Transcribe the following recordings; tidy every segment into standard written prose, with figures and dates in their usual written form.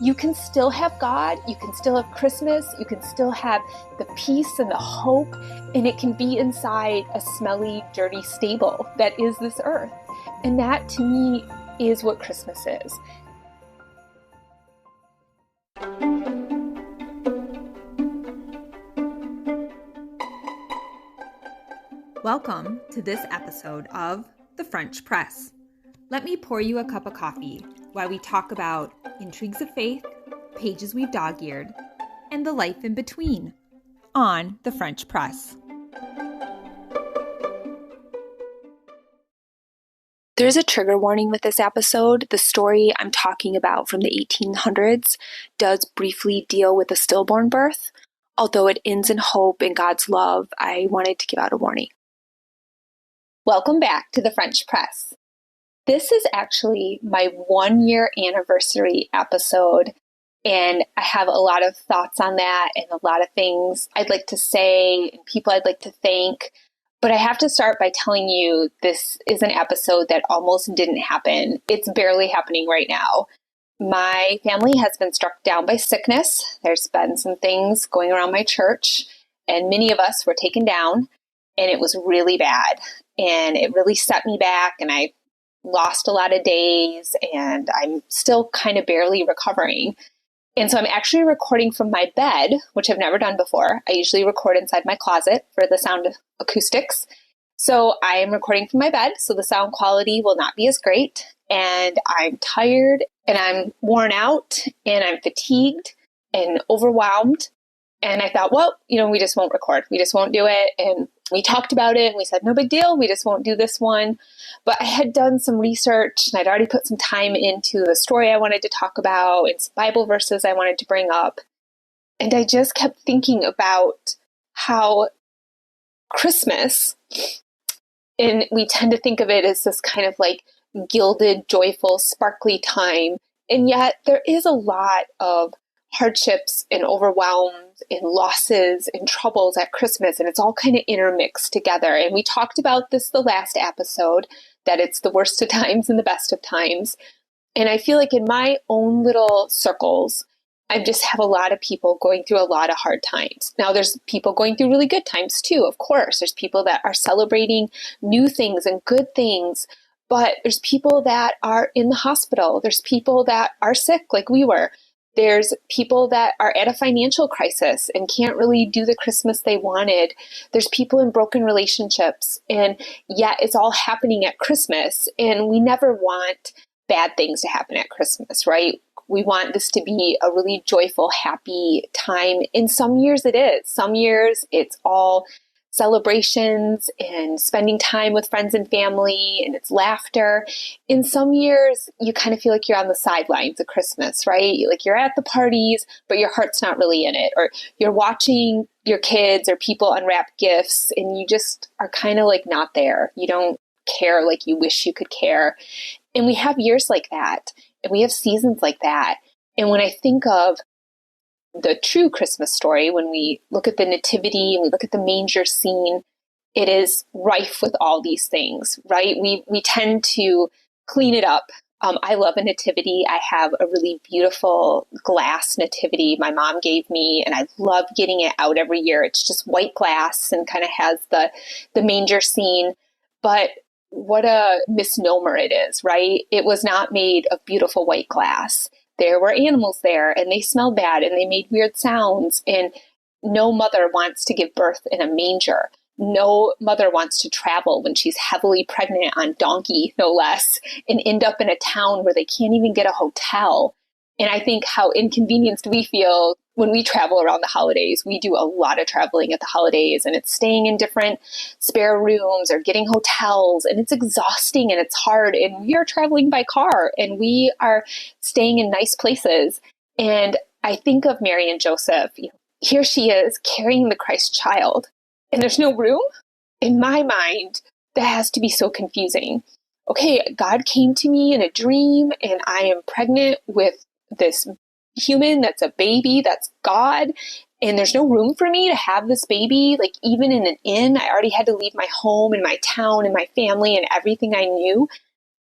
you can still have God, you can still have Christmas, you can still have the peace and the hope, and it can be inside a smelly, dirty stable that is this earth. And that, to me, is what Christmas is. Welcome to this episode of The French Press. Let me pour you a cup of coffee while we talk about intrigues of faith, pages we've dog-eared, and the life in between on The French Press. There's a trigger warning with this episode. The story I'm talking about from the 1800s does briefly deal with a stillborn birth. Although it ends in hope and God's love, I wanted to give out a warning. Welcome back to the French Press. This is actually my 1-year anniversary episode, and I have a lot of thoughts on that and a lot of things I'd like to say and people I'd like to thank. But I have to start by telling you this is an episode that almost didn't happen. It's barely happening right now. My family has been struck down by sickness. There's been some things going around my church, and many of us were taken down, and it was really bad. And it really set me back, and I lost a lot of days, and I'm still kind of barely recovering. And so I'm actually recording from my bed, which I've never done before. I usually record inside my closet for the sound acoustics. So I am recording from my bed, so the sound quality will not be as great. And I'm tired, and I'm worn out, and I'm fatigued and overwhelmed. And I thought, well, we just won't record. We just won't do it. And we talked about it and we said, no big deal. We just won't do this one. But I had done some research and I'd already put some time into the story I wanted to talk about and some Bible verses I wanted to bring up. And I just kept thinking about how Christmas, and we tend to think of it as this kind of like gilded, joyful, sparkly time. And yet there is a lot of hardships and overwhelms and losses and troubles at Christmas, and it's all kind of intermixed together. And we talked about this the last episode, that it's the worst of times and the best of times. And I feel like in my own little circles, I just have a lot of people going through a lot of hard times. Now, there's people going through really good times too, of course. There's people that are celebrating new things and good things, but there's people that are in the hospital. There's people that are sick like we were. There's people that are at a financial crisis and can't really do the Christmas they wanted. There's people in broken relationships, and yet it's all happening at Christmas. And we never want bad things to happen at Christmas, right? We want this to be a really joyful, happy time. In some years it is. Some years it's all celebrations and spending time with friends and family, and it's laughter. In some years, you kind of feel like you're on the sidelines of Christmas, right? Like you're at the parties, but your heart's not really in it. Or you're watching your kids or people unwrap gifts, and you just are kind of like not there. You don't care like you wish you could care. And we have years like that, and we have seasons like that. And when I think of the true Christmas story, when we look at the nativity and we look at the manger scene, it is rife with all these things, right? We tend to clean it up. I love a nativity. I have a really beautiful glass nativity my mom gave me, and I love getting it out every year. It's just white glass and kind of has the manger scene. But what a misnomer it is, right? It was not made of beautiful white glass. There were animals there, and they smelled bad, and they made weird sounds, and no mother wants to give birth in a manger. No mother wants to travel when she's heavily pregnant on donkey, no less, and end up in a town where they can't even get a hotel. And I think how inconvenienced we feel when we travel around the holidays. We do a lot of traveling at the holidays, and it's staying in different spare rooms or getting hotels, and it's exhausting and it's hard. And we are traveling by car, and we are staying in nice places. And I think of Mary and Joseph. Here she is carrying the Christ child, and there's no room. In my mind, that has to be so confusing. Okay, God came to me in a dream, and I am pregnant with this human that's a baby, that's God, and there's no room for me to have this baby. Like, even in an inn, I already had to leave my home and my town and my family and everything I knew,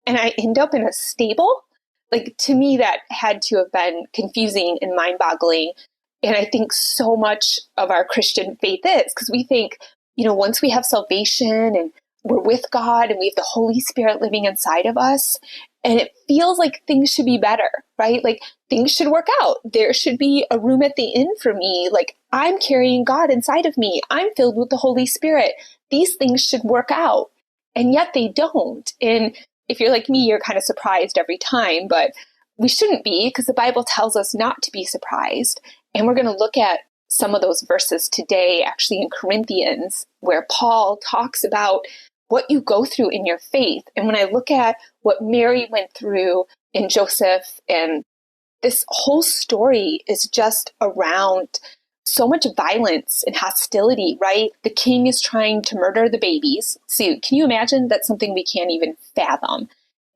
and I end up in a stable. Like, to me, that had to have been confusing and mind-boggling. And I think so much of our Christian faith is because we think, once we have salvation and we're with God and we have the Holy Spirit living inside of us, and it feels like things should be better, right? Like, things should work out. There should be a room at the inn for me. Like, I'm carrying God inside of me. I'm filled with the Holy Spirit. These things should work out. And yet they don't. And if you're like me, you're kind of surprised every time, but we shouldn't be, because the Bible tells us not to be surprised. And we're going to look at some of those verses today, actually in Corinthians, where Paul talks about what you go through in your faith. And when I look at what Mary went through and Joseph, and this whole story is just around so much violence and hostility, right? The king is trying to murder the babies. See, can you imagine? That's something we can't even fathom.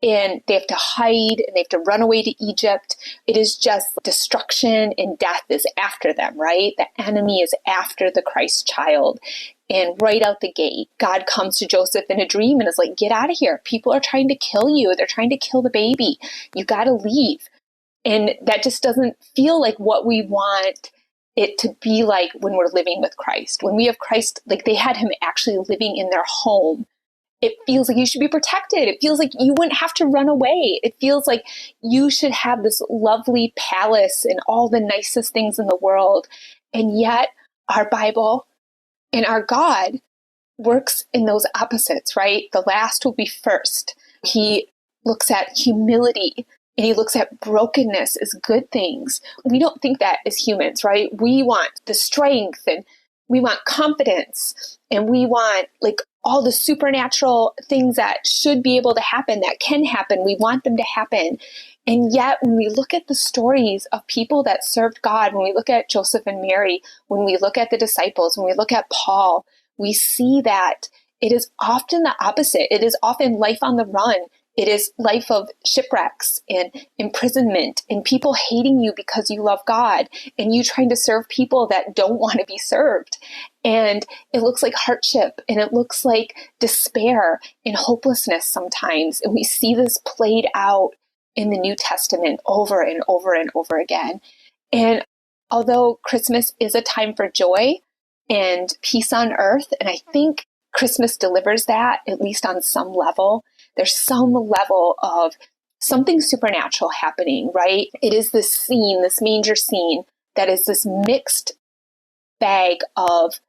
And they have to hide and they have to run away to Egypt. It is just destruction, and death is after them, right? The enemy is after the Christ child. And right out the gate, God comes to Joseph in a dream and is like, get out of here. People are trying to kill you. They're trying to kill the baby. You got to leave. And that just doesn't feel like what we want it to be like when we're living with Christ. When we have Christ, like they had him actually living in their home. It feels like you should be protected. It feels like you wouldn't have to run away. It feels like you should have this lovely palace and all the nicest things in the world. And yet our Bible and our God works in those opposites, right? The last will be first. He looks at humility and he looks at brokenness as good things. We don't think that as humans, right? We want the strength and we want confidence and we want like all the supernatural things that should be able to happen, that can happen. We want them to happen. And yet when we look at the stories of people that served God, when we look at Joseph and Mary, when we look at the disciples, when we look at Paul, we see that it is often the opposite. It is often life on the run. It is life of shipwrecks and imprisonment and people hating you because you love God and you trying to serve people that don't want to be served. And it looks like hardship and it looks like despair and hopelessness sometimes. And we see this played out in the New Testament over and over and over again. And although Christmas is a time for joy and peace on earth, and I think Christmas delivers that, at least on some level, there's some level of something supernatural happening, right? It is this scene, this manger scene, that is this mixed bag of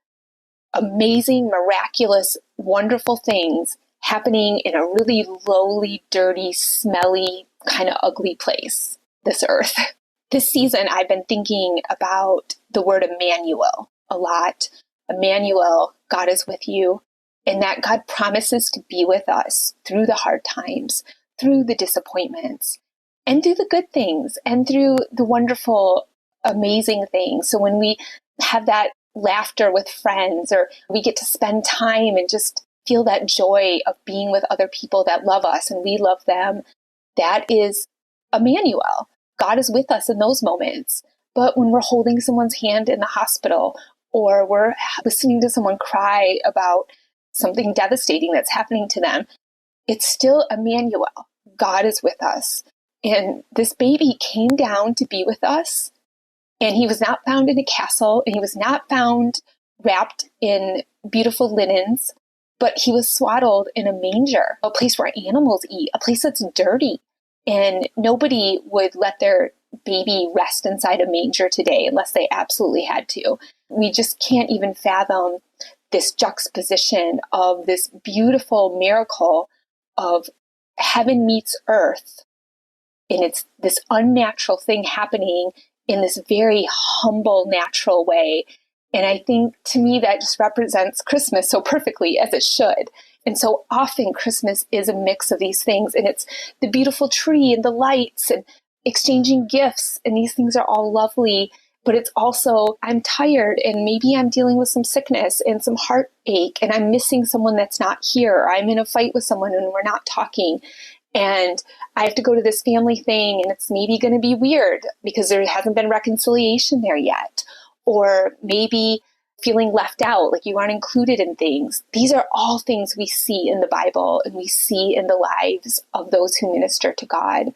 amazing, miraculous, wonderful things happening in a really lowly, dirty, smelly, kind of ugly place, this earth. This season, I've been thinking about the word Emmanuel a lot. Emmanuel, God is with you. And that God promises to be with us through the hard times, through the disappointments, and through the good things, and through the wonderful, amazing things. So when we have that laughter with friends, or we get to spend time and just feel that joy of being with other people that love us and we love them, that is Emmanuel. God is with us in those moments. But when we're holding someone's hand in the hospital, or we're listening to someone cry about something devastating that's happening to them, it's still Emmanuel. God is with us. And this baby came down to be with us. And he was not found in a castle, and he was not found wrapped in beautiful linens, but he was swaddled in a manger, a place where animals eat, a place that's dirty. And nobody would let their baby rest inside a manger today unless they absolutely had to. We just can't even fathom this juxtaposition of this beautiful miracle of heaven meets earth. And it's this unnatural thing happening in this very humble, natural way. And I think to me that just represents Christmas so perfectly, as it should. And so often Christmas is a mix of these things. And it's the beautiful tree and the lights and exchanging gifts. And these things are all lovely. But it's also, I'm tired and maybe I'm dealing with some sickness and some heartache and I'm missing someone that's not here. Or I'm in a fight with someone and we're not talking. And I have to go to this family thing and it's maybe going to be weird because there hasn't been reconciliation there yet. Or maybe feeling left out, like you aren't included in things. These are all things we see in the Bible and we see in the lives of those who minister to God.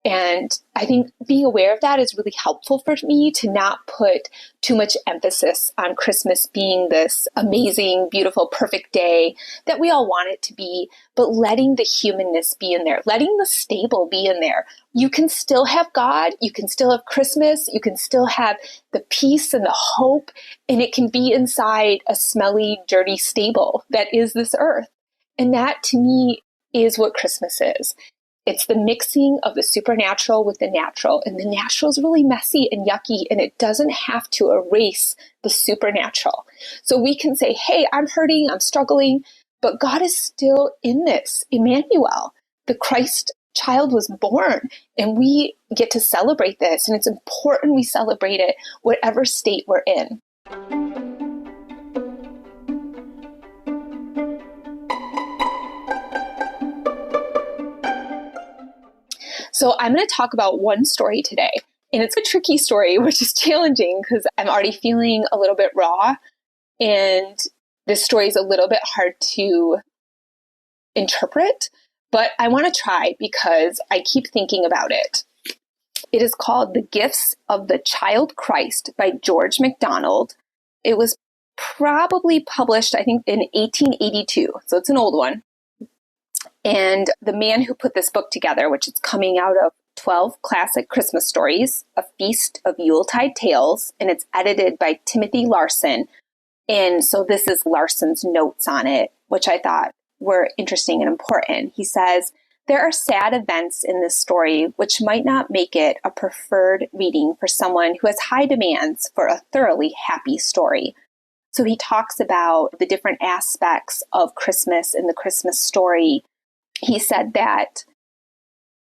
And I think being aware of that is really helpful for me to not put too much emphasis on Christmas being this amazing, beautiful, perfect day that we all want it to be, but letting the humanness be in there, letting the stable be in there. You can still have God, you can still have Christmas, you can still have the peace and the hope, and it can be inside a smelly, dirty stable that is this earth. And that to me is what Christmas is. It's the mixing of the supernatural with the natural, and the natural is really messy and yucky, and it doesn't have to erase the supernatural. So we can say, hey, I'm hurting, I'm struggling, but God is still in this. Emmanuel, the Christ child was born, and we get to celebrate this, and it's important we celebrate it whatever state we're in. So I'm going to talk about one story today, and it's a tricky story, which is challenging because I'm already feeling a little bit raw, and this story is a little bit hard to interpret, but I want to try because I keep thinking about it. It is called The Gifts of the Child Christ by George MacDonald. It was probably published, I think, in 1882, so it's an old one. And the man who put this book together, which is coming out of 12 Classic Christmas Stories, A Feast of Yuletide Tales, and it's edited by Timothy Larsen. And so this is Larsen's notes on it, which I thought were interesting and important. He says, there are sad events in this story which might not make it a preferred reading for someone who has high demands for a thoroughly happy story. So he talks about the different aspects of Christmas in the Christmas story. He said that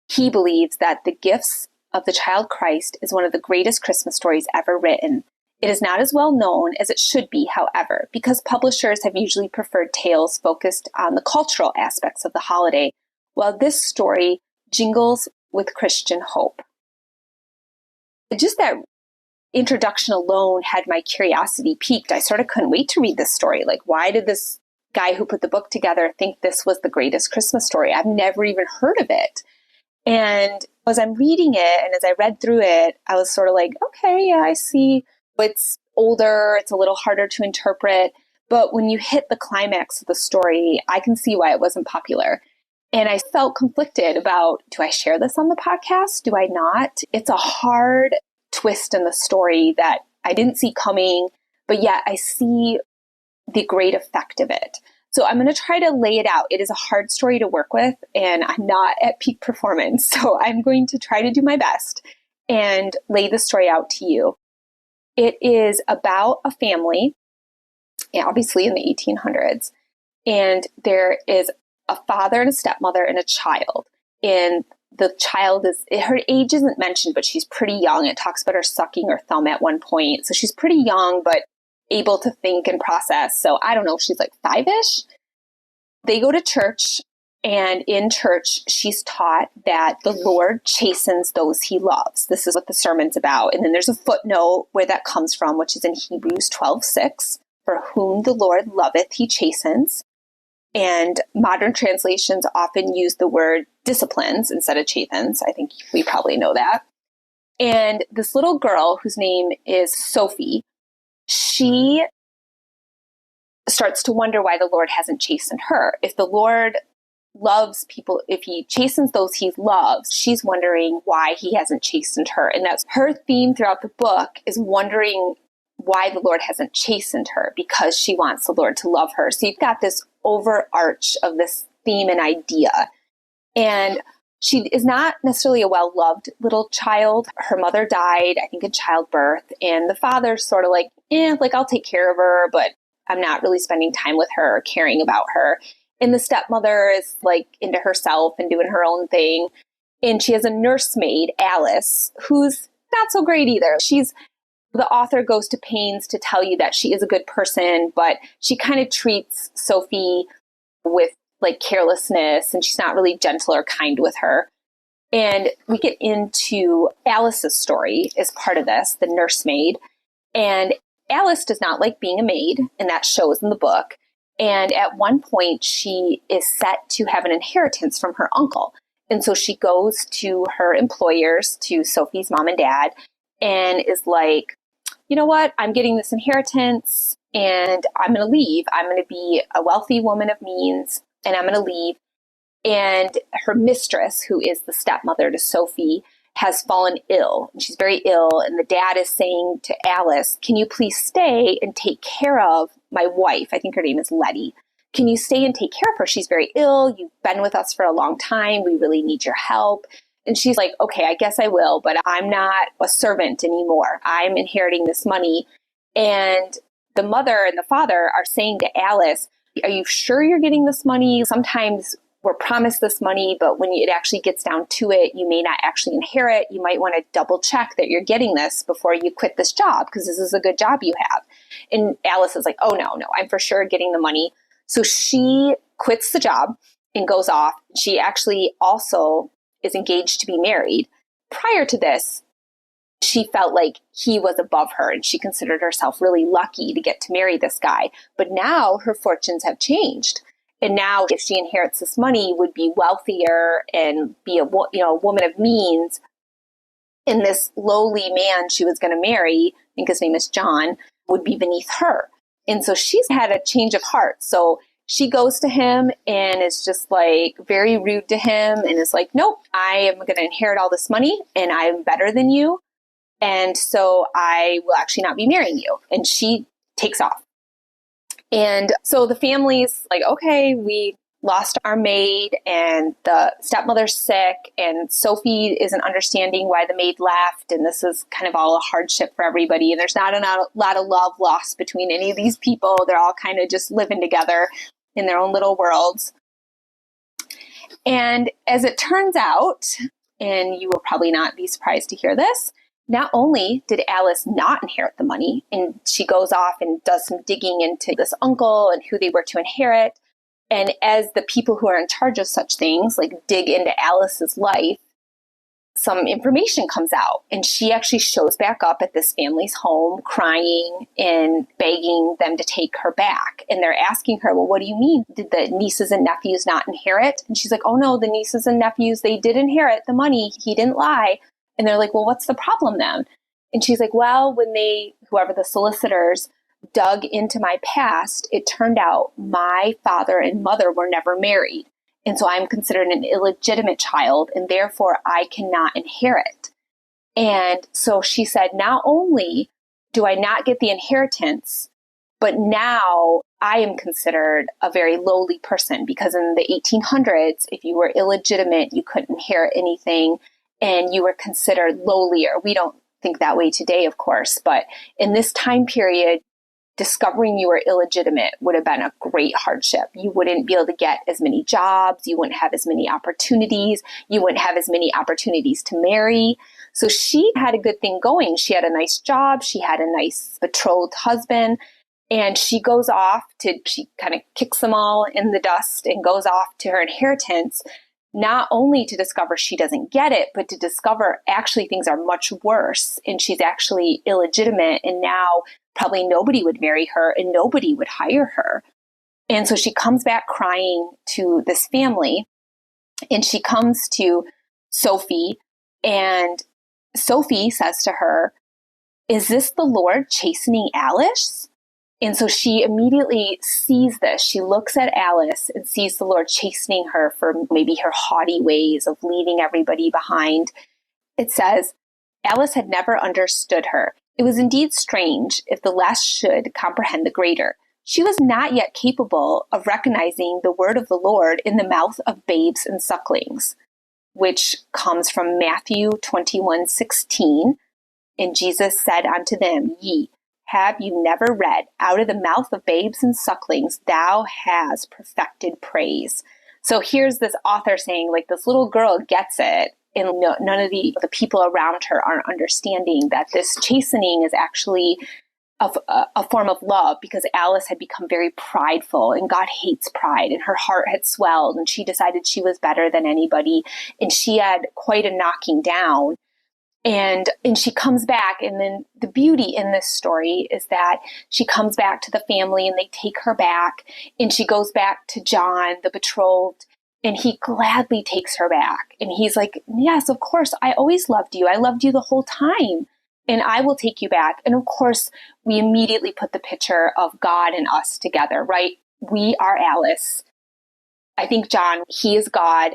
he believes that The Gifts of the Child Christ is one of the greatest Christmas stories ever written. It is not as well known as it should be, however, because publishers have usually preferred tales focused on the cultural aspects of the holiday, while this story jingles with Christian hope. Just that introduction alone had my curiosity piqued. I sort of couldn't wait to read this story. Like, why did this guy who put the book together think this was the greatest Christmas story? I've never even heard of it. And as I'm reading it and as I read through it, I was sort of like, okay, yeah, I see. It's older, it's a little harder to interpret. But when you hit the climax of the story, I can see why it wasn't popular. And I felt conflicted about, do I share this on the podcast? Do I not? It's a hard twist in the story that I didn't see coming, but yet I see the great effect of it. So I'm going to try to lay it out. It is a hard story to work with, and I'm not at peak performance. So I'm going to try to do my best and lay the story out to you. It is about a family, obviously in the 1800s, and there is a father and a stepmother and a child. And the child her age isn't mentioned, but she's pretty young. It talks about her sucking her thumb at one point. So she's pretty young, but able to think and process. So I don't know, she's like 5-ish. They go to church, and in church, she's taught that the Lord chastens those he loves. This is what the sermon's about. And then there's a footnote where that comes from, which is in Hebrews 12:6, for whom the Lord loveth, he chastens. And modern translations often use the word disciplines instead of chastens. I think we probably know that. And this little girl, whose name is Sophie, she starts to wonder why the Lord hasn't chastened her. If the Lord loves people, if he chastens those he loves, she's wondering why he hasn't chastened her. And that's her theme throughout the book, is wondering why the Lord hasn't chastened her, because she wants the Lord to love her. So you've got this overarch of this theme and idea. And she is not necessarily a well-loved little child. Her mother died, I think, in childbirth. And the father's sort of like, I'll take care of her, but I'm not really spending time with her or caring about her. And the stepmother is like into herself and doing her own thing. And she has a nursemaid, Alice, who's not so great either. The author goes to pains to tell you that she is a good person, but she kind of treats Sophie with like carelessness, and she's not really gentle or kind with her. And we get into Alice's story as part of this, the nursemaid. And Alice does not like being a maid, and that shows in the book. And at one point, she is set to have an inheritance from her uncle. And so she goes to her employers, to Sophie's mom and dad, and is like, you know what? I'm getting this inheritance and I'm going to leave. I'm going to be a wealthy woman of means and I'm going to leave. And her mistress, who is the stepmother to Sophie, has fallen ill. And she's very ill. And the dad is saying to Alice, can you please stay and take care of my wife? I think her name is Letty. Can you stay and take care of her? She's very ill. You've been with us for a long time. We really need your help. And she's like, okay, I guess I will, but I'm not a servant anymore. I'm inheriting this money. And the mother and the father are saying to Alice, are you sure you're getting this money? Sometimes we're promised this money, but when it actually gets down to it, you may not actually inherit. You might want to double check that you're getting this before you quit this job, because this is a good job you have. And Alice is like, oh, no, I'm for sure getting the money. So she quits the job and goes off. She actually also is engaged to be married. Prior to this, she felt like he was above her and she considered herself really lucky to get to marry this guy. But now her fortunes have changed. And now if she inherits this money, would be wealthier and be a woman of means. And this lowly man she was going to marry, I think his name is John, would be beneath her. And so she's had a change of heart. So she goes to him and is just like very rude to him and is like, nope, I am going to inherit all this money and I'm better than you. And so I will actually not be marrying you. And she takes off. And so the family's like, okay, we lost our maid and the stepmother's sick and Sophie isn't understanding why the maid left. And this is kind of all a hardship for everybody. And there's not a lot of love lost between any of these people. They're all kind of just living together in their own little worlds. And as it turns out, and you will probably not be surprised to hear this, not only did Alice not inherit the money, and she goes off and does some digging into this uncle and who they were to inherit. And as the people who are in charge of such things, like dig into Alice's life, some information comes out. And she actually shows back up at this family's home, crying and begging them to take her back. And they're asking her, well, what do you mean? Did the nieces and nephews not inherit? And she's like, oh no, the nieces and nephews, they did inherit the money. He didn't lie. And they're like, well, what's the problem then? And she's like, well, when whoever the solicitors dug into my past, it turned out my father and mother were never married. And so I'm considered an illegitimate child, and therefore I cannot inherit. And so she said, not only do I not get the inheritance, but now I am considered a very lowly person, because in the 1800s, if you were illegitimate, you couldn't inherit anything. And you were considered lowlier. We don't think that way today, of course, but in this time period, discovering you were illegitimate would have been a great hardship. You wouldn't be able to get as many jobs. You wouldn't have as many opportunities. You wouldn't have as many opportunities to marry. So she had a good thing going. She had a nice job. She had a nice betrothed husband. And she kind of kicks them all in the dust and goes off to her inheritance, not only to discover she doesn't get it, but to discover actually things are much worse and she's actually illegitimate. And now probably nobody would marry her and nobody would hire her. And so she comes back crying to this family, and she comes to Sophie, and Sophie says to her, is this the Lord chastening Alice? And so she immediately sees this. She looks at Alice and sees the Lord chastening her for maybe her haughty ways of leaving everybody behind. It says, Alice had never understood her. It was indeed strange if the less should comprehend the greater. She was not yet capable of recognizing the word of the Lord in the mouth of babes and sucklings, which comes from Matthew 21:16. And Jesus said unto them, Ye, have you never read, out of the mouth of babes and sucklings, thou hast perfected praise. So here's this author saying, like, this little girl gets it, and none of the people around her aren't understanding that this chastening is actually a form of love, because Alice had become very prideful, and God hates pride, and her heart had swelled, and she decided she was better than anybody, and she had quite a knocking down. And she comes back, and then the beauty in this story is that she comes back to the family and they take her back, and she goes back to John, the betrothed, And he gladly takes her back. And he's like, yes, of course, I always loved you. I loved you the whole time. And I will take you back. And of course, we immediately put the picture of God and us together, right? We are Alice. I think John, he is God.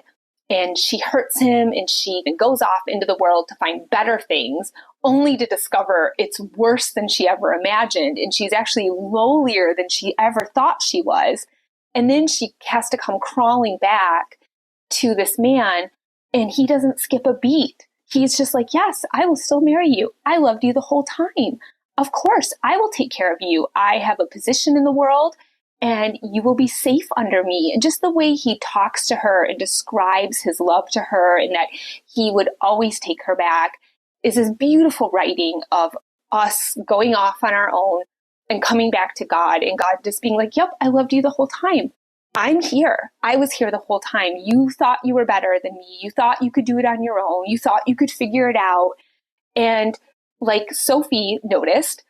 And she hurts him and she goes off into the world to find better things, only to discover it's worse than she ever imagined. And she's actually lowlier than she ever thought she was. And then she has to come crawling back to this man, and he doesn't skip a beat. He's just like, yes, I will still marry you. I loved you the whole time. Of course, I will take care of you. I have a position in the world, and you will be safe under me. And just the way he talks to her and describes his love to her and that he would always take her back is this beautiful writing of us going off on our own and coming back to God, and God just being like, yep, I loved you the whole time. I'm here. I was here the whole time. You thought you were better than me. You thought you could do it on your own. You thought you could figure it out. And like Sophie noticed,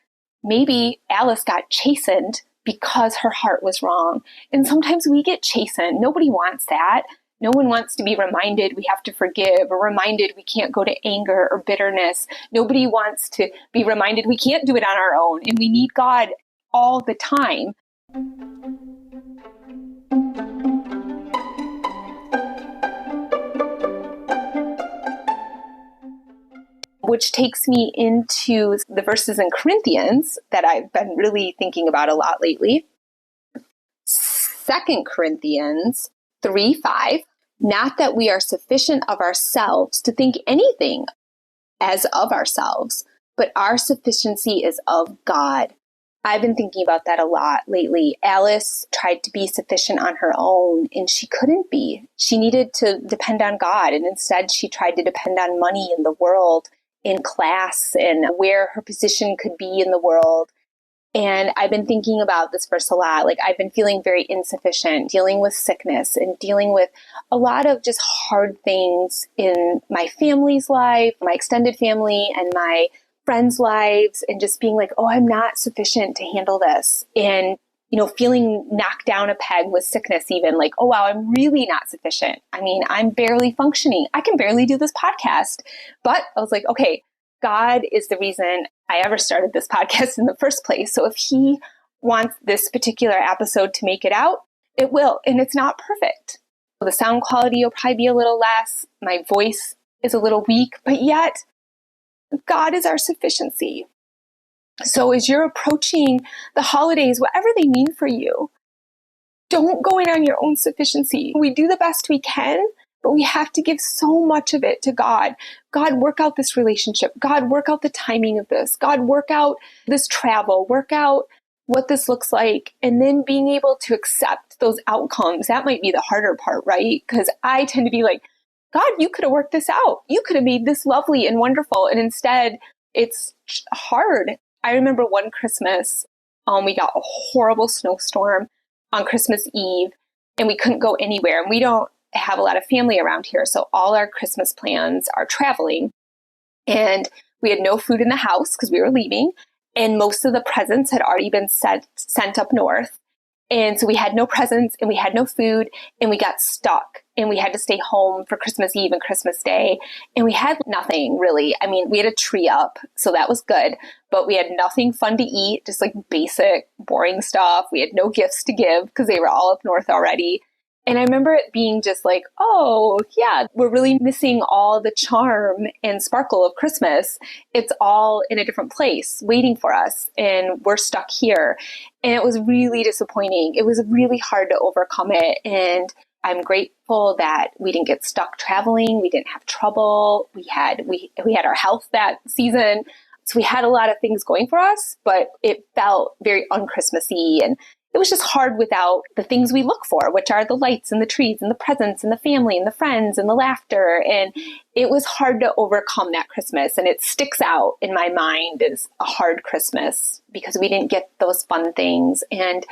maybe Alice got chastened because her heart was wrong. And sometimes we get chastened. Nobody wants that. No one wants to be reminded we have to forgive, or reminded we can't go to anger or bitterness. Nobody wants to be reminded we can't do it on our own, and we need God all the time. Which takes me into the verses in Corinthians that I've been really thinking about a lot lately. 2 Corinthians 3:5, not that we are sufficient of ourselves to think anything as of ourselves, but our sufficiency is of God. I've been thinking about that a lot lately. Alice tried to be sufficient on her own, and she couldn't be. She needed to depend on God, and instead she tried to depend on money in the world, in class, and where her position could be in the world. And I've been thinking about this verse a lot. Like, I've been feeling very insufficient, dealing with sickness and dealing with a lot of just hard things in my family's life, my extended family, and my friends' lives, and just being like, oh, I'm not sufficient to handle this. And, you know, feeling knocked down a peg with sickness, even like, oh, wow, I'm really not sufficient. I mean, I'm barely functioning. I can barely do this podcast. But I was like, okay, God is the reason I ever started this podcast in the first place. So if he wants this particular episode to make it out, it will. And it's not perfect. The sound quality will probably be a little less. My voice is a little weak, but yet God is our sufficiency. So as you're approaching the holidays, whatever they mean for you, don't go in on your own sufficiency. We do the best we can, but we have to give so much of it to God. God, work out this relationship. God, work out the timing of this. God, work out this travel. Work out what this looks like. And then being able to accept those outcomes. That might be the harder part, right? Because I tend to be like, God, you could have worked this out. You could have made this lovely and wonderful. And instead, it's hard. I remember one Christmas, we got a horrible snowstorm on Christmas Eve, and we couldn't go anywhere. And we don't have a lot of family around here, so all our Christmas plans are traveling. And we had no food in the house because we were leaving, and most of the presents had already been sent up north. And so we had no presents and we had no food, and we got stuck, and we had to stay home for Christmas Eve and Christmas Day. And we had nothing really. I mean, we had a tree up, so that was good, but we had nothing fun to eat, just like basic, boring stuff. We had no gifts to give because they were all up north already. And I remember it being just like, oh, yeah, we're really missing all the charm and sparkle of Christmas. It's all in a different place waiting for us, and we're stuck here. And it was really disappointing. It was really hard to overcome it. And I'm grateful that we didn't get stuck traveling. We didn't have trouble. We had our health that season. So we had a lot of things going for us, but it felt very un-Christmassy, and it was just hard without the things we look for, which are the lights and the trees and the presents and the family and the friends and the laughter. And it was hard to overcome that Christmas. And it sticks out in my mind as a hard Christmas because we didn't get those fun things. And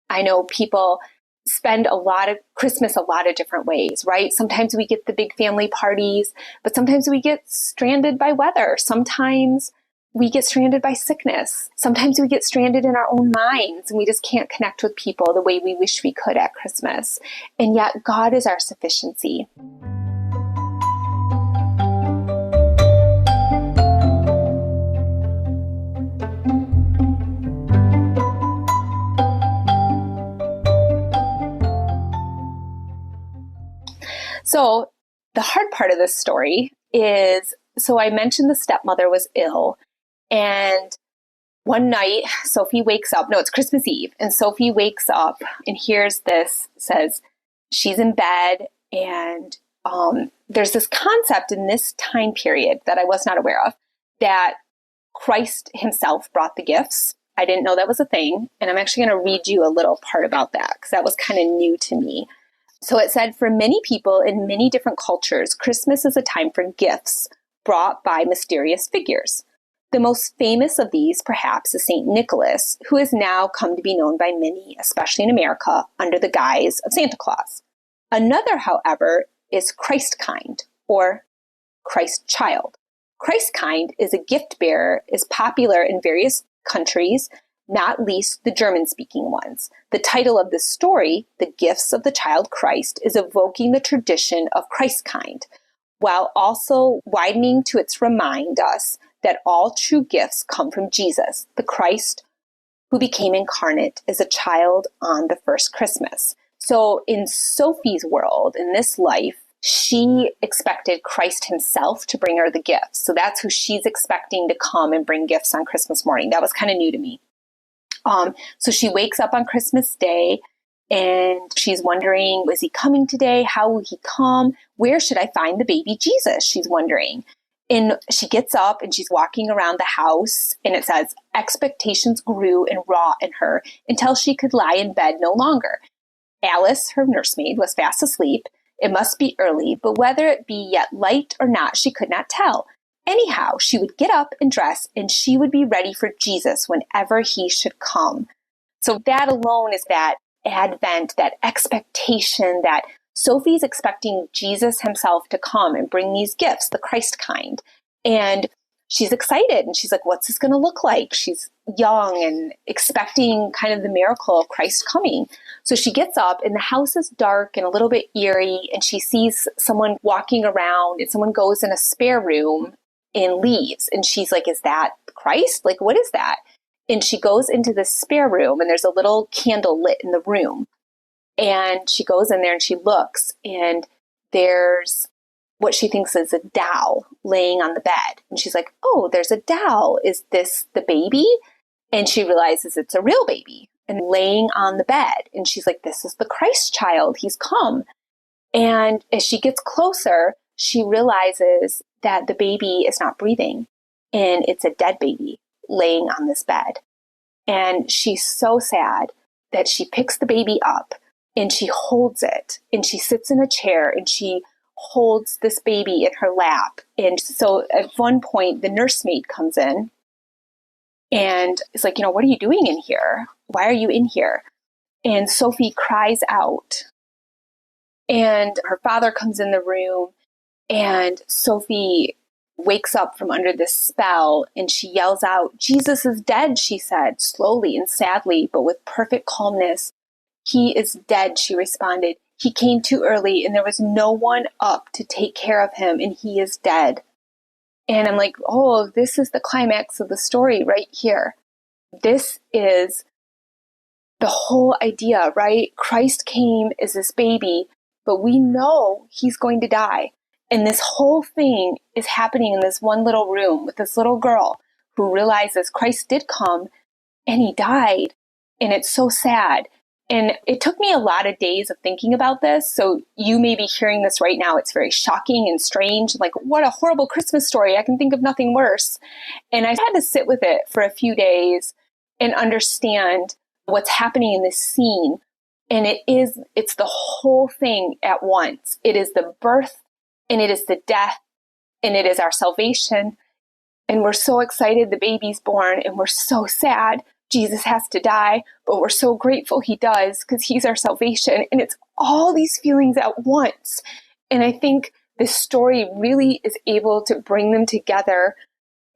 I know people spend a lot of Christmas a lot of different ways, right? Sometimes we get the big family parties, but sometimes we get stranded by weather. Sometimes we get stranded by sickness. Sometimes we get stranded in our own minds and we just can't connect with people the way we wish we could at Christmas. And yet God is our sufficiency. So the hard part of this story is, so I mentioned the stepmother was ill, and one night Sophie wakes up, no, it's Christmas Eve, and Sophie wakes up and hears this, says she's in bed, and there's this concept in this time period that I was not aware of, that Christ himself brought the gifts. I didn't know that was a thing, and I'm actually going to read you a little part about that because that was kind of new to me. So it said, for many people in many different cultures, Christmas is a time for gifts brought by mysterious figures. The most famous of these, perhaps, is St. Nicholas, who has now come to be known by many, especially in America, under the guise of Santa Claus. Another, however, is Christkind, or Christ child. Christkind is a gift bearer, is popular in various countries, not least the German-speaking ones. The title of this story, The Gifts of the Child Christ, is evoking the tradition of Christkind, while also widening to its remind us that all true gifts come from Jesus, the Christ who became incarnate as a child on the first Christmas. So in Sophie's world, in this life, she expected Christ himself to bring her the gifts. So that's who she's expecting to come and bring gifts on Christmas morning. That was kind of new to me. So she wakes up on Christmas Day and she's wondering, is he coming today? How will he come? Where should I find the baby Jesus? She's wondering. And she gets up and she's walking around the house, and it says, expectations grew and wrought in her until she could lie in bed no longer. Alice, her nursemaid, was fast asleep. It must be early, but whether it be yet light or not, she could not tell. Anyhow, she would get up and dress, and she would be ready for Jesus whenever he should come. So that alone is that advent, that expectation that Sophie's expecting Jesus himself to come and bring these gifts, the Christ kind. And she's excited, and she's like, what's this going to look like? She's young and expecting kind of the miracle of Christ coming. So she gets up, and the house is dark and a little bit eerie, and she sees someone walking around, and someone goes in a spare room and leaves. And she's like, is that Christ? Like, what is that? And she goes into the spare room, and there's a little candle lit in the room. And she goes in there and she looks, and there's what she thinks is a doll laying on the bed. And she's like, oh, there's a doll. Is this the baby? And she realizes it's a real baby and laying on the bed. And she's like, this is the Christ child. He's come. And as she gets closer, she realizes that the baby is not breathing, and it's a dead baby laying on this bed. And she's so sad that she picks the baby up and she holds it, and she sits in a chair and she holds this baby in her lap. And so at one point, the nursemaid comes in and is like, what are you doing in here? Why are you in here? And Sophie cries out, and her father comes in the room, and Sophie wakes up from under this spell, and she yells out, Jesus is dead, she said, slowly and sadly, but with perfect calmness. He is dead, she responded. He came too early, and there was no one up to take care of him, and he is dead. And I'm like, oh, this is the climax of the story right here. This is the whole idea, right? Christ came as this baby, but we know he's going to die. And this whole thing is happening in this one little room with this little girl who realizes Christ did come and he died. And it's so sad. And it took me a lot of days of thinking about this. So you may be hearing this right now. It's very shocking and strange. Like, what a horrible Christmas story. I can think of nothing worse. And I had to sit with it for a few days and understand what's happening in this scene. And it's the whole thing at once. It is the birth, and it is the death, and it is our salvation. And we're so excited the baby's born, and we're so sad Jesus has to die, but we're so grateful he does because he's our salvation. And it's all these feelings at once. And I think this story really is able to bring them together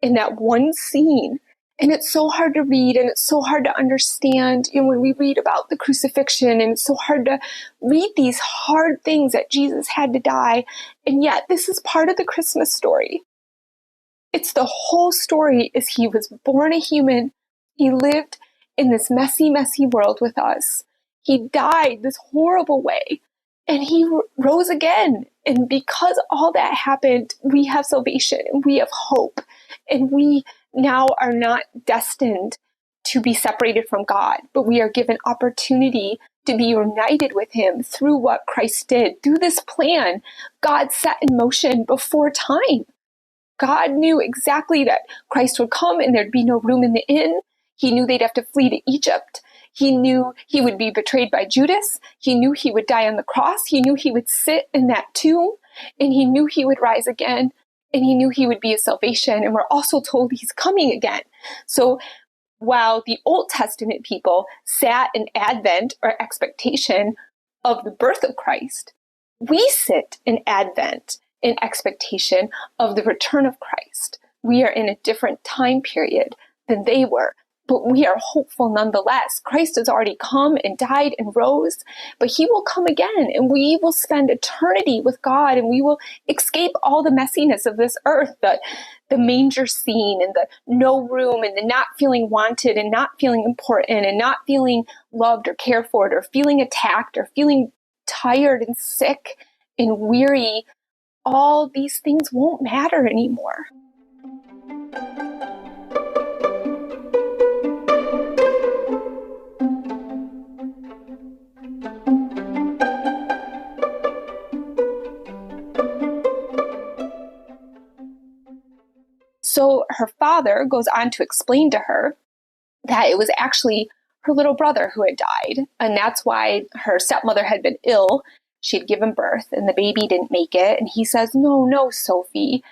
in that one scene. And it's so hard to read and it's so hard to understand, when we read about the crucifixion, and it's so hard to read these hard things that Jesus had to die. And yet this is part of the Christmas story. It's the whole story is he was born a human. He lived in this messy, messy world with us. He died this horrible way and he rose again. And because all that happened, we have salvation and we have hope. And we now are not destined to be separated from God, but we are given opportunity to be united with him through what Christ did, through this plan God set in motion before time. God knew exactly that Christ would come and there'd be no room in the inn. He knew they'd have to flee to Egypt. He knew he would be betrayed by Judas. He knew he would die on the cross. He knew he would sit in that tomb, and he knew he would rise again, and he knew he would be a salvation. And we're also told he's coming again. So while the Old Testament people sat in Advent or expectation of the birth of Christ, we sit in Advent in expectation of the return of Christ. We are in a different time period than they were, but we are hopeful nonetheless. Christ has already come and died and rose, but he will come again, and we will spend eternity with God, and we will escape all the messiness of this earth, the manger scene and the no room and the not feeling wanted and not feeling important and not feeling loved or cared for or feeling attacked or feeling tired and sick and weary. All these things won't matter anymore. So her father goes on to explain to her that it was actually her little brother who had died, and that's why her stepmother had been ill. She had given birth and the baby didn't make it. And he says, no, Sophie,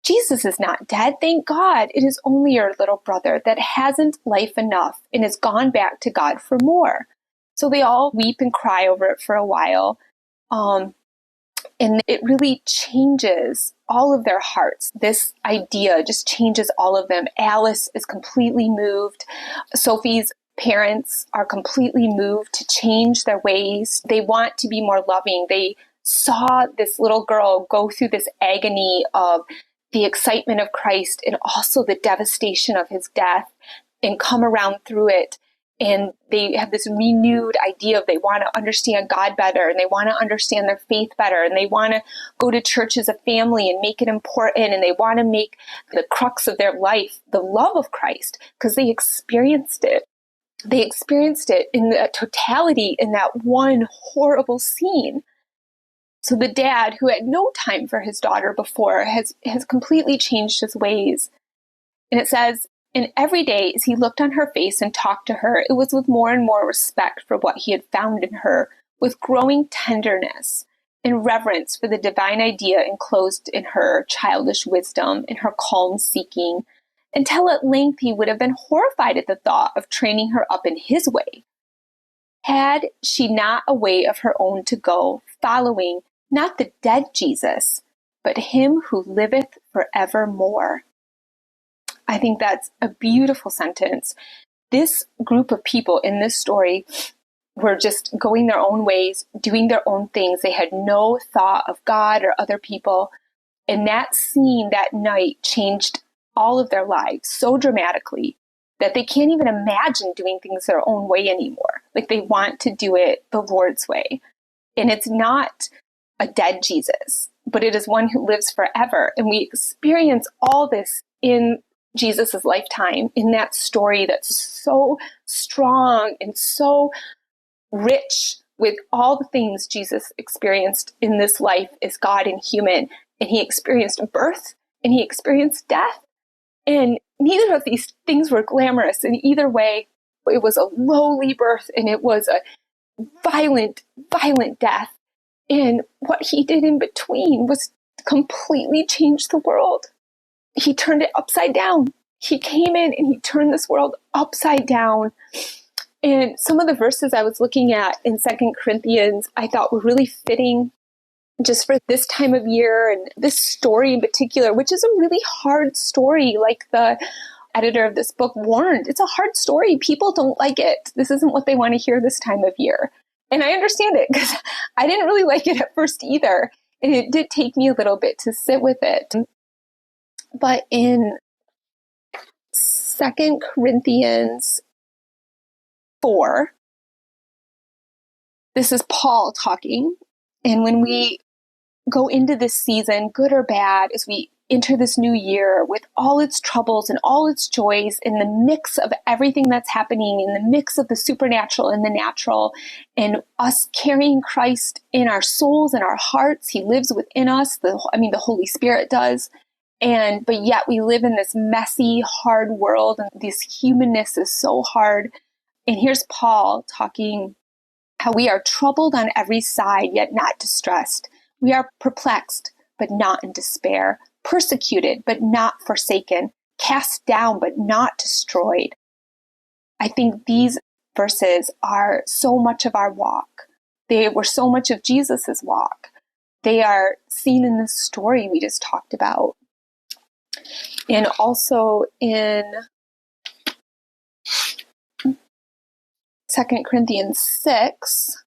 Jesus is not dead. Thank God. It is only your little brother that hasn't life enough and has gone back to God for more. So they all weep and cry over it for a while. And it really changes all of their hearts. This idea just changes all of them. Alice is completely moved. Sophie's parents are completely moved to change their ways. They want to be more loving. They saw this little girl go through this agony of the excitement of Christ and also the devastation of his death and come around through it. And they have this renewed idea of they want to understand God better, and they want to understand their faith better, and they want to go to church as a family and make it important, and they want to make the crux of their life the love of Christ because they experienced it. They experienced it in the totality in that one horrible scene. So the dad, who had no time for his daughter before, has completely changed his ways. And it says, and every day as he looked on her face and talked to her, it was with more and more respect for what he had found in her, with growing tenderness and reverence for the divine idea enclosed in her childish wisdom and her calm seeking, until at length he would have been horrified at the thought of training her up in his way. Had she not a way of her own to go, following not the dead Jesus, but him who liveth forevermore? I think that's a beautiful sentence. This group of people in this story were just going their own ways, doing their own things. They had no thought of God or other people. And that scene that night changed all of their lives so dramatically that they can't even imagine doing things their own way anymore. Like they want to do it the Lord's way. And it's not a dead Jesus, but it is one who lives forever. And we experience all this in Jesus' lifetime, in that story that's so strong and so rich with all the things Jesus experienced in this life as God and human. And he experienced birth and he experienced death. And neither of these things were glamorous in either way. It was a lowly birth and it was a violent, violent death. And what he did in between was completely change the world. He turned it upside down. He came in and he turned this world upside down. And some of the verses I was looking at in 2 Corinthians, I thought were really fitting just for this time of year and this story in particular, which is a really hard story, like the editor of this book warned. It's a hard story. People don't like it. This isn't what they want to hear this time of year. And I understand it because I didn't really like it at first either. And it did take me a little bit to sit with it. But in 2 Corinthians 4, this is Paul talking. And when we go into this season, good or bad, as we enter this new year with all its troubles and all its joys, in the mix of everything that's happening, in the mix of the supernatural and the natural, and us carrying Christ in our souls and our hearts. He lives within us. The Holy Spirit does. But yet we live in this messy, hard world, and this humanness is so hard. And here's Paul talking how we are troubled on every side, yet not distressed. We are perplexed, but not in despair, persecuted, but not forsaken, cast down, but not destroyed. I think these verses are so much of our walk. They were so much of Jesus's walk. They are seen in this story we just talked about. And also in 2 Corinthians 6,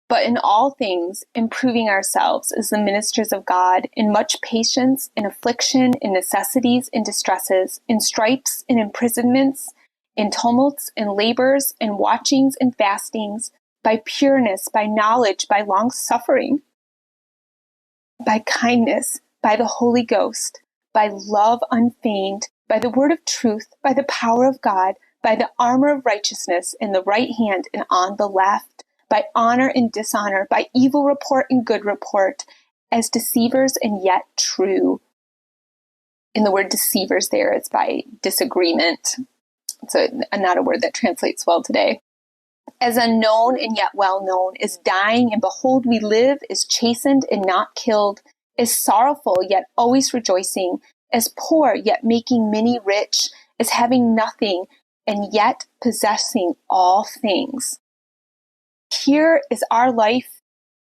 but in all things, improving ourselves as the ministers of God, in much patience, in affliction, in necessities, in distresses, in stripes, in imprisonments, in tumults, in labors, in watchings, in fastings, by pureness, by knowledge, by long suffering, by kindness, by the Holy Ghost, by love unfeigned, by the word of truth, by the power of God, by the armor of righteousness in the right hand and on the left, by honor and dishonor, by evil report and good report, as deceivers and yet true. In the word deceivers there, it's by disagreement. It's not a word that translates well today. As unknown and yet well known, as dying and behold we live, as chastened and not killed, as sorrowful yet always rejoicing, as poor yet making many rich, as having nothing and yet possessing all things. Here is our life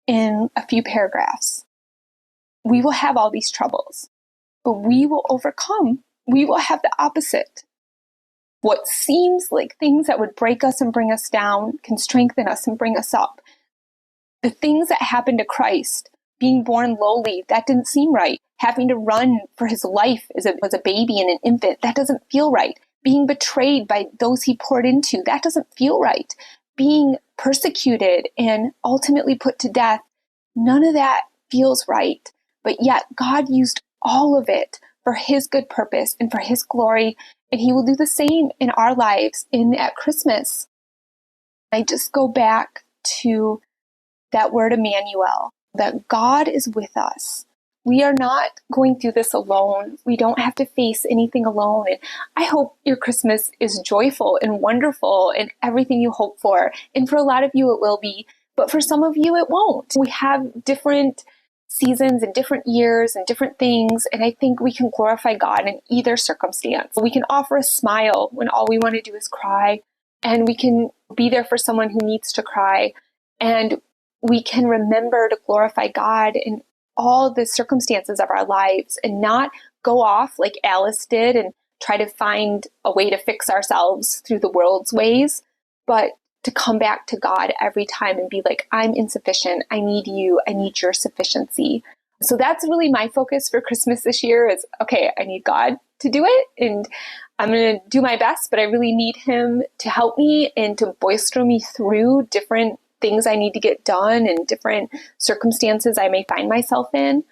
in a few paragraphs. We will have all these troubles, but we will overcome. We will have the opposite. What seems like things that would break us and bring us down can strengthen us and bring us up. The things that happened to Christ, being born lowly, that didn't seem right. Having to run for his life as a baby and an infant, that doesn't feel right. Being betrayed by those he poured into, that doesn't feel right. Being persecuted and ultimately put to death, none of that feels right. But yet God used all of it for his good purpose and for his glory, and he will do the same in our lives at Christmas. I just go back to that word Emmanuel, that God is with us. We are not going through this alone. We don't have to face anything alone. And I hope your Christmas is joyful and wonderful and everything you hope for. And for a lot of you, it will be. But for some of you, it won't. We have different seasons and different years and different things. And I think we can glorify God in either circumstance. We can offer a smile when all we want to do is cry. And we can be there for someone who needs to cry. And we can remember to glorify God in all the circumstances of our lives and not go off like Alice did and try to find a way to fix ourselves through the world's ways, but to come back to God every time and be like, I'm insufficient. I need you. I need your sufficiency. So that's really my focus for Christmas this year is, okay, I need God to do it. And I'm going to do my best, but I really need him to help me and to bolster me through different things I need to get done and different circumstances I may find myself in.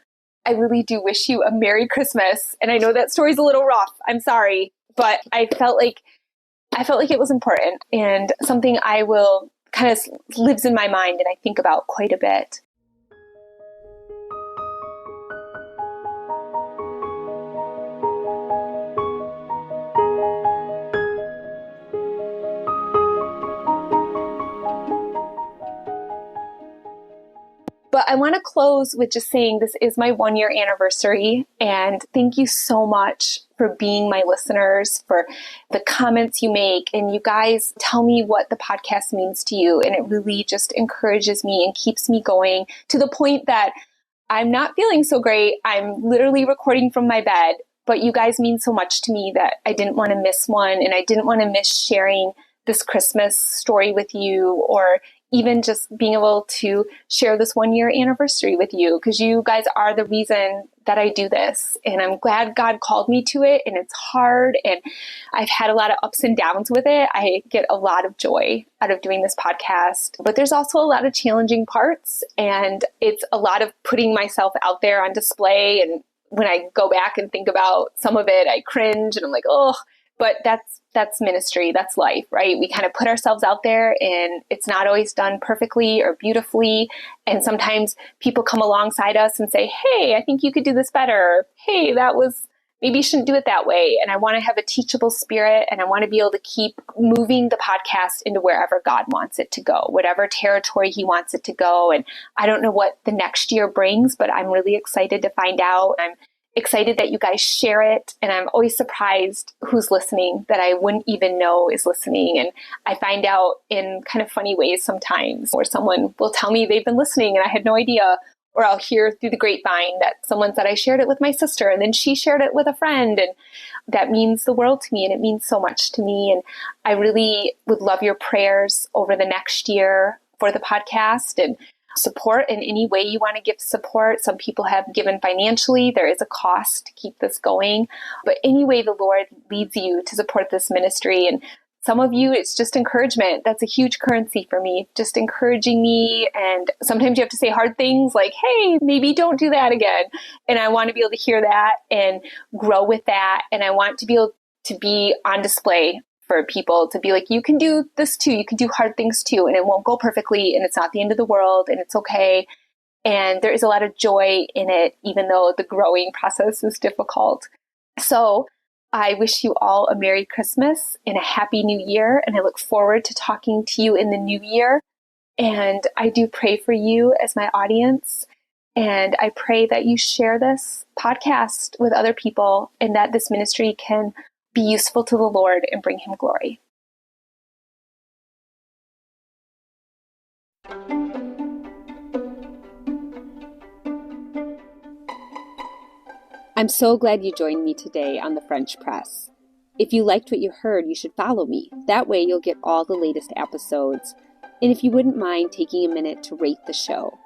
I really do wish you a Merry Christmas. And I know that story's a little rough. I'm sorry, but I felt like it was important and something I will kind of lives in my mind and I think about quite a bit. But I want to close with just saying this is my 1-year anniversary, and thank you so much for being my listeners, for the comments you make, and you guys tell me what the podcast means to you, and it really just encourages me and keeps me going to the point that I'm not feeling so great. I'm literally recording from my bed, but you guys mean so much to me that I didn't want to miss one, and I didn't want to miss sharing this Christmas story with you, or even just being able to share this 1-year anniversary with you, because you guys are the reason that I do this. And I'm glad God called me to it, and it's hard, and I've had a lot of ups and downs with it. I get a lot of joy out of doing this podcast, but there's also a lot of challenging parts, and it's a lot of putting myself out there on display. And when I go back and think about some of it, I cringe and I'm like, oh, but that's ministry. That's life, right? We kind of put ourselves out there, and it's not always done perfectly or beautifully. And sometimes people come alongside us and say, hey, I think you could do this better. Hey, maybe you shouldn't do it that way. And I want to have a teachable spirit, and I want to be able to keep moving the podcast into wherever God wants it to go, whatever territory he wants it to go. And I don't know what the next year brings, but I'm really excited to find out. I'm excited that you guys share it. And I'm always surprised who's listening that I wouldn't even know is listening. And I find out in kind of funny ways sometimes, where someone will tell me they've been listening and I had no idea. Or I'll hear through the grapevine that someone said I shared it with my sister, and then she shared it with a friend. And that means the world to me, and it means so much to me. And I really would love your prayers over the next year for the podcast, and support in any way you want to give support. Some people have given financially. There is a cost to keep this going, but any way the Lord leads you to support this ministry. And some of you, it's just encouragement. That's a huge currency for me, just encouraging me. And sometimes you have to say hard things like, hey, maybe don't do that again. And I want to be able to hear that and grow with that. And I want to be able to be on display for people, to be like, you can do this too. You can do hard things too. And it won't go perfectly. And it's not the end of the world. And it's okay. And there is a lot of joy in it, even though the growing process is difficult. So I wish you all a Merry Christmas and a Happy New Year. And I look forward to talking to you in the new year. And I do pray for you as my audience. And I pray that you share this podcast with other people, and that this ministry can be useful to the Lord and bring him glory. I'm so glad you joined me today on the French Press. If you liked what you heard, you should follow me. That way you'll get all the latest episodes. And if you wouldn't mind taking a minute to rate the show.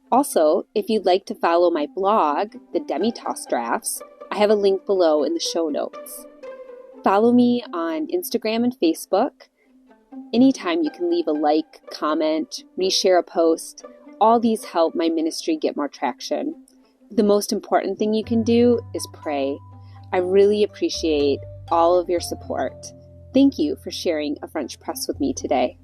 Also, if you'd like to follow my blog, The Demi-Tasse Drafts, I have a link below in the show notes. Follow me on Instagram and Facebook. Anytime you can leave a like, comment, reshare a post. All these help my ministry get more traction. The most important thing you can do is pray. I really appreciate all of your support. Thank you for sharing a French press with me today.